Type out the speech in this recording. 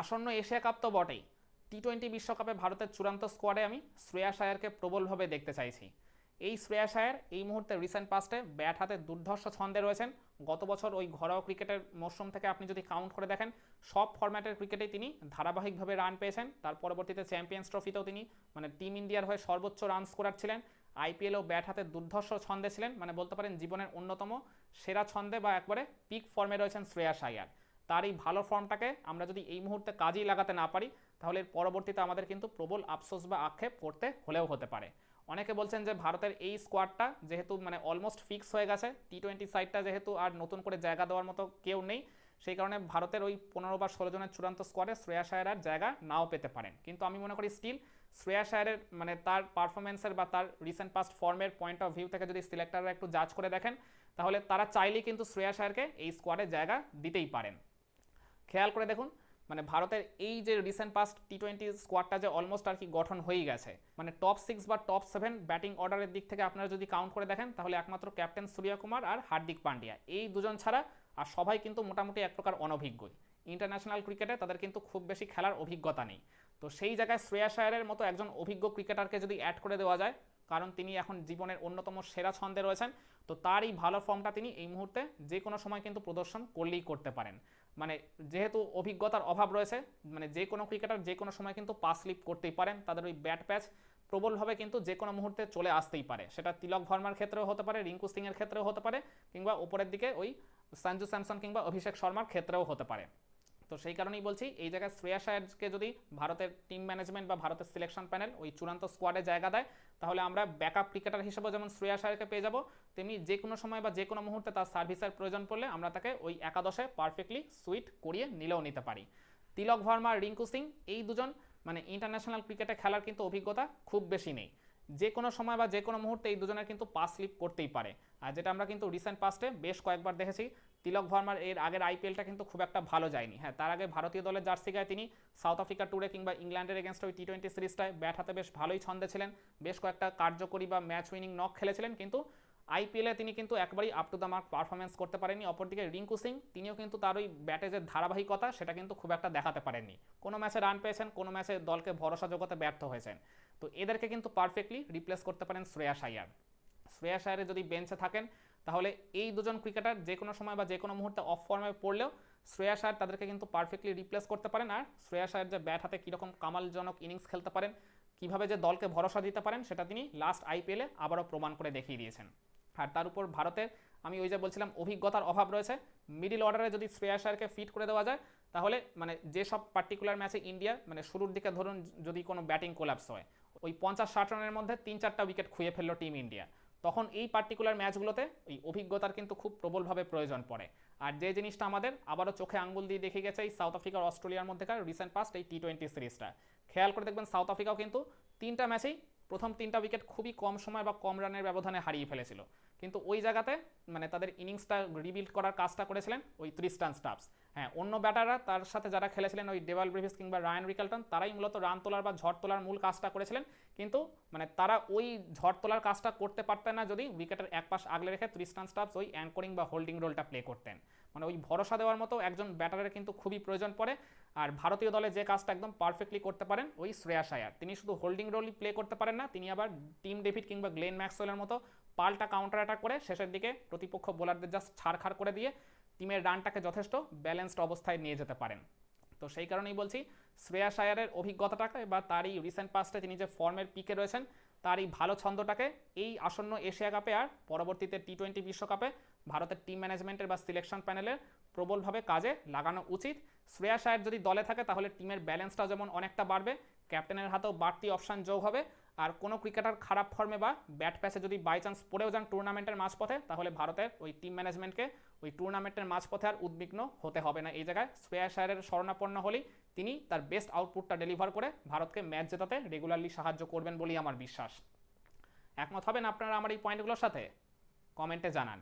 আসন্ন Asia cup তো বটেই, টি-20 বিশ্বকাপে ভারতের চূড়ান্ত স্কোয়াডে আমি শ্রেয়াস আয়ারকে প্রবলভাবে দেখতে চাইছি। এই শ্রেয়াস আয়ার এই মুহূর্তে রিসেন্ট পাস্টে ব্যাট হাতে দুর্ধর্ষ ছন্দে রয়েছেন। গত বছর ওই ঘরোয়া ক্রিকেটের মরশুম থেকে আপনি যদি কাউন্ট করে দেখেন, সব ফরম্যাটের ক্রিকেটেই তিনি ধারাবাহিকভাবে রান পেয়েছেন। তার পরবর্তীতে চ্যাম্পিয়ন্স ট্রফিতেও তিনি টিম ইন্ডিয়ার হয়ে সর্বোচ্চ রান স্কোরার ছিলেন। আইপিএলেও ব্যাট হাতে দুর্ধর্ষ ছন্দে ছিলেন, বলতে পারেন জীবনের অন্যতম সেরা ছন্দে বা একবারে পিক ফর্মে রয়েছেন শ্রেয়াস আয়ার। তার এই ভালো ফর্মটাকে আমরা যদি এই মুহূর্তে কাজেই লাগাতে না পারি, তাহলে এর পরবর্তীতে আমাদের কিন্তু প্রবল আফসোস বা আক্ষেপ করতে হলেও হতে পারে। অনেকে বলছেন যে ভারতের এই স্কোয়াডটা যেহেতু অলমোস্ট ফিক্স হয়ে গেছে, টি-20 সাইডটা যেহেতু আর নতুন করে জায়গা দেওয়ার মতো কেউ নেই, সেই কারণে ভারতের ওই 15 বা 16 জনের চূড়ান্ত স্কোয়াডে শ্রেয়াস আয়ার আর জায়গা নাও পেতে পারেন। কিন্তু আমি মনে করি স্টিল শ্রেয়াস আয়ারের তার পারফরমেন্সের বা তার রিসেন্ট পাস্ট ফর্মের পয়েন্ট অফ ভিউ থেকে যদি সিলেক্টররা একটু জাজ করে দেখেন, তাহলে তারা চাইলেই কিন্তু শ্রেয়াস আয়ারকে এই স্কোয়াডে জায়গা দিতেই পারেন। খেয়াল করে দেখুন, ভারতের এই যে রিসেন্ট পাস্ট টি-20 স্কোয়াডটা যে অলমোস্ট আর কি গঠন হয়েই গেছে, টপ 6 বা টপ 7 ব্যাটিং অর্ডারের দিক থেকে আপনারা যদি কাউন্ট করে দেখেন, তাহলে একমাত্র ক্যাপ্টেন সূর্যকুমার আর হার্দিক পান্ডিয়া, এই দুজন ছাড়া আর সবাই কিন্তু মোটামুটি এক প্রকার অনভিজ্ঞই। ইন্টারন্যাশনাল ক্রিকেটে তাদের কিন্তু খুব বেশি খেলার অভিজ্ঞতা নেই। তো সেই জায়গায় শ্রেয়াস আয়ারের মতো একজন অভিজ্ঞ ক্রিকেটারকে যদি অ্যাড করে দেওয়া যায়, কারণ তিনি এখন জীবনের অন্যতম সেরা ছন্দে রয়েছেন, তো তার এই ভালো ফর্মটা তিনি এই মুহূর্তে যে কোনো সময় কিন্তু প্রদর্শন করলেই করতে পারেন। যেহেতু অভিজ্ঞতার অভাব রয়েছে, যে কোনো ক্রিকেটার যে কোনো সময় কিন্তু পাস স্লিপ করতেই পারেন, তাদের ওই ব্যাট প্যাচ প্রবলভাবে কিন্তু যে কোনো মুহূর্তে চলে আসতেই পারে। সেটা তিলক ভার্মার ক্ষেত্রেও হতে পারে, রিঙ্কু সিংয়ের ক্ষেত্রেও হতে পারে, কিংবা ওপরের দিকে ওই সঞ্জু স্যামসন কিংবা অভিষেক শর্মার ক্ষেত্রেও হতে পারে। তো সেই কারণেই বলছি, এই জায়গায় শ্রেয়াস আয়ারকে যদি ভারতের টিম ম্যানেজমেন্ট বা ভারতের সিলেকশন প্যানেল ওই চূড়ান্ত স্কোয়াডে জায়গা দেয়, তাহলে আমরা ব্যাকআপ ক্রিকেটার হিসেবে যেমন শ্রেয়াস আয়ারকে পেয়ে যাব, তেমনি যে কোনো সময় বা যে কোনো মুহূর্তে তার সার্ভিসের প্রয়োজন পড়লে আমরা তাকে ওই একাদশে পারফেক্টলি সুইট করিয়ে নিলেও নিতে পারি। তিলক ভার্মা, রিঙ্কু সিং এই দুজন ইন্টারন্যাশনাল ক্রিকেটে খেলার কিন্তু অভিজ্ঞতা খুব বেশি নেই। যে কোনো সময় বা যে কোনো মুহূর্তে এই দুজনের কিন্তু পাস স্লিপ করতেই পারে। আর যেটা আমরা কিন্তু রিসেন্ট পাস্টে বেশ কয়েকবার দেখেছি, তিলক ভার্মার এর আগের আইপিএলটা কিন্তু খুব একটা ভালো যায়নি। হ্যাঁ, তার আগে ভারতীয় দলের জার্সি গায়ে তিনি সাউথ আফ্রিকা ট্যুরে কিংবা ইংল্যান্ডের এগেনস্ট ওই টি-20 সিরিজটায় ব্যাট হাতে বেশ ভালোই ছন্দে ছিলেন, বেশ কয়েকটা কার্যকরী বা ম্যাচ উইনিং নক খেলেছিলেন, কিন্তু আইপিএলে তিনি কিন্তু একবারই up to the mark performance করতে পারেননি। অপরদিকে রিঙ্কু সিং, তিনিও কিন্তু তার ওই ব্যাটে যে ধারাবাহিকতা সেটা কিন্তু খুব একটা দেখাতে পারেননি। কোনো ম্যাচে রান পেয়েছেন, কোনো ম্যাচে দলকে ভরসা জোগাতে ব্যর্থ হয়েছেন। তো এদেরকে কিন্তু পারফেক্টলি রিপ্লেস করতে পারেন শ্রেয়াস আয়ার। শ্রেয়াস আয়ারে যদি বেঞ্চে থাকেন, তাহলে এই দুজন ক্রিকেটার যে কোনো সময় বা যে কোনো মুহূর্তে অফ ফর্মে পড়লেও শ্রেয়াস আয়ার তাদেরকে কিন্তু পারফেক্টলি রিপ্লেস করতে পারেন। আর শ্রেয়াস আয়ার যে ব্যাট হাতে কীরকম কামালজনক ইনিংস খেলতে পারেন, কীভাবে যে দলকে ভরসা দিতে পারেন, সেটা তিনি লাস্ট আইপিএলে আবারও প্রমাণ করে দেখিয়ে দিয়েছেন। আর তার উপর ভারতের, আমি ওই যে বলছিলাম অভিজ্ঞতার অভাব রয়েছে, মিডিল অর্ডারে যদি শ্রেয়াস আয়ারকে ফিট করে দেওয়া যায়, তাহলে যেসব পার্টিকুলার ম্যাচে ইন্ডিয়া শুরুর দিকে ধরুন যদি কোনো ব্যাটিং কোলাপস হয়, ওই 50-60 রানের মধ্যে 3-4টা উইকেট খুঁয়ে ফেললো টিম ইন্ডিয়া, তখন এই পার্টিকুলার ম্যাচগুলোতে এই অভিজ্ঞতার কিন্তু খুব প্রবলভাবে প্রয়োজন পড়ে। আর যে জিনিসটা আমাদের আবারও চোখে আঙ্গুল দিয়ে দেখে গেছে এই সাউথ আফ্রিকার অস্ট্রেলিয়ার মধ্যেকার রিসেন্ট পাস্ট এই টি-20 সিরিজটা, খেয়াল করে দেখবেন সাউথ আফ্রিকাও কিন্তু 3টা ম্যাচেই প্রথম 3টা উইকেট খুবই কম সময় বা কম রানের ব্যবধানে হারিয়ে ফেলেছিল, কিন্তু ওই জায়গাতে তাদের ইনিংসটা রিবিল্ড করার কাজটা করেছিলেন ওই ত্রিস্টান স্টাফস। হ্যাঁ, অন্য ব্যাটাররা তার সাথে যারা খেলেছিলেন ওই ডেভাল ব্রেভিস কিংবা রায়ান রিকেলটন, তারাই মূলত রান তোলার বা ঝড় তোলার মূল কাজটা করেছিলেন, কিন্তু তারা ওই ঝড় তোলার কাজটা করতে পারতেন না যদি উইকেটের এক পাশ আগলে রেখে ত্রিস্টান স্টাফস ওই অ্যাঙ্করিং বা হোল্ডিং রোলটা প্লে করতেন। ওই ভরসা দেওয়ার মতো একজন ব্যাটারের কিন্তু খুবই প্রয়োজন পড়ে। আর ভারতীয় দলে যে কাজটা একদম পারফেক্টলি করতে পারেন ওই শ্রেয়াস আয়ার, তিনি শুধু হোল্ডিং রোলই প্লে করতে পারেন না, তিনি আবার টিম ডেভিড কিংবা গ্লেন ম্যাক্সওয়েলের মতো পাল্টা কাউন্টার অ্যাটাক করে শেষের দিকে প্রতিপক্ষ বোলারদের জাস্ট ছাড়খাড় করে দিয়ে টিমের রানটাকে যথেষ্ট ব্যালেন্সড অবস্থায় নিয়ে যেতে পারেন। তো সেই কারণেই বলছি, শ্রেয়াস আয়ারের অভিজ্ঞতাটাকে বা তার এই রিসেন্ট পাস্টে তিনি যে ফর্মের পিকে রয়েছেন, তার এই ভালো ছন্দটাকে এই আসন্ন এশিয়া কাপে আর পরবর্তীতে টি-20 বিশ্বকাপে ভারতের টিম ম্যানেজমেন্টের বা সিলেকশন প্যানেলের প্রবলভাবে কাজে লাগানো উচিত। শ্রেয়াস আয়ার যদি দলে থাকে, তাহলে টিমের ব্যালেন্সটা যেমন অনেকটা বাড়বে, ক্যাপ্টেনের হাতেও বাড়তি অপশান যোগ হবে। আর কোনো ক্রিকেটার খারাপ ফর্মে বা ব্যাট প্যাচে যদি বাই চান্স পড়েও যান টুর্নামেন্টের মাঝপথে, তাহলে ভারতের ওই টিম ম্যানেজমেন্টকে ওই টুর্নামেন্টের মাঝপথে আর উদ্বিগ্ন হতে হবে না। এই জায়গায় শ্রেয়াস আয়ারের শরণাপন্ন হলেই তিনি তার বেস্ট আউটপুটটা ডেলিভার করে ভারতকে ম্যাচ জেতাতে রেগুলারলি সাহায্য করবেন বলেই আমার বিশ্বাস। একমত হবেন আপনারা আমার এই পয়েন্টগুলোর সাথে? কমেন্টে জানান।